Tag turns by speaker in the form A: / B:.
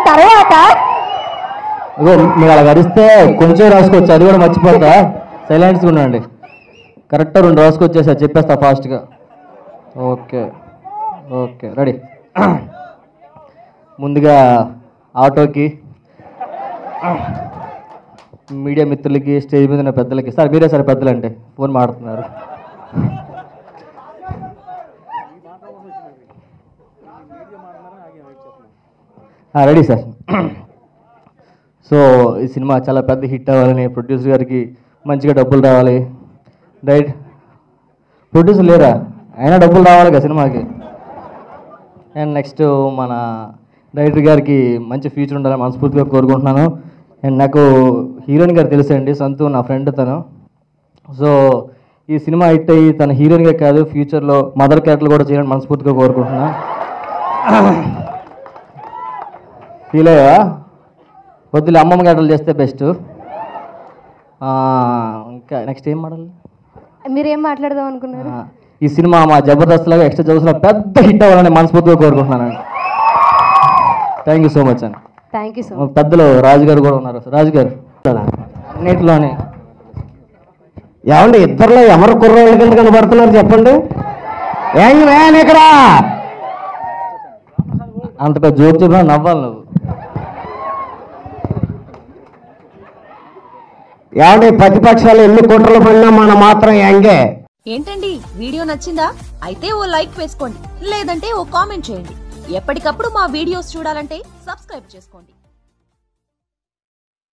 A: తర్వాత మీరు అలా గడిస్తే కొంచెం రాసుకోవచ్చు, అది కూడా మర్చిపోతా. సైలెంట్స్గా ఉండండి. కరెక్ట్గా 2 రాసుకొచ్చేసా, చెప్పేస్తా ఫాస్ట్గా. Okay okay ready. ముందుగా ఆటోకి, మీడియా మిత్రులకి, స్టేజ్ మీద ఉన్న పెద్దలకి. సార్ మీరే సార్ పెద్దలు అంటే, ఫోన్ మాడుతున్నారు. Ready sir. సో ఈ సినిమా చాలా పెద్ద హిట్ అవ్వాలని, ప్రొడ్యూసర్ గారికి మంచిగా డబ్బులు రావాలి. రైట్, ప్రొడ్యూసర్ లేరా, అయినా డబ్బులు రావాలి కదా సినిమాకి. అండ్ నెక్స్ట్ మన డైరెక్టర్ గారికి మంచి ఫ్యూచర్ ఉండాలని మనస్ఫూర్తిగా కోరుకుంటున్నాను. అండ్ నాకు హీరోయిన్ గారు తెలుసండి, సంతు నా ఫ్రెండ్ తను. సో ఈ సినిమా హిట్ అయ్యి తన హీరోయిన్గా కాదు, ఫ్యూచర్లో మదర్ క్యారెక్టర్లు కూడా చేయాలని మనస్ఫూర్తిగా కోరుకుంటున్నాను. ఫీల్ అయ్యా? వద్దులే, అమ్మమ్మ క్యారెక్టర్లు చేస్తే బెస్ట్. ఇంకా నెక్స్ట్ ఏం మాట్లాడాలి?
B: మీరేం మాట్లాడదాం అనుకున్నారు?
A: ఈ సినిమా మా జబర్దస్త్ లాగా ఎక్స్ట్రా జబర్దస్త్లో పెద్ద హిట్ అవ్వాలని మనస్ఫూర్తిగా కోరుకుంటున్నానండి. థ్యాంక్ యూ సో మచ్ అండి.
B: Thank you so much.
A: పెద్దలు రాజు గారు కూడా ఉన్నారు. రాజు గారు అన్నిటిలోనే
C: ఏమండి, ఇద్దరులో ఎవరు కుర్రోళ్ళ కింద కనబడుతున్నారు చెప్పండి? ఏంటి నేను ఇక్కడ
A: అంత పెద్ద జోక్ చెప్పినా నవ్వాలి నువ్వు.
C: ఏమండి, ప్రతిపక్షాలు ఎన్ని కుట్రలు పడినా మన మాత్రం యంగే.
D: ఏంటండి, వీడియో నచ్చిందా? అయితే ఓ లైక్ వేసుకోండి, లేదంటే ఓ కామెంట్ చేయండి. ఎప్పటికప్పుడు మా వీడియోస్ చూడాలంటే సబ్స్క్రైబ్ చేసుకోండి.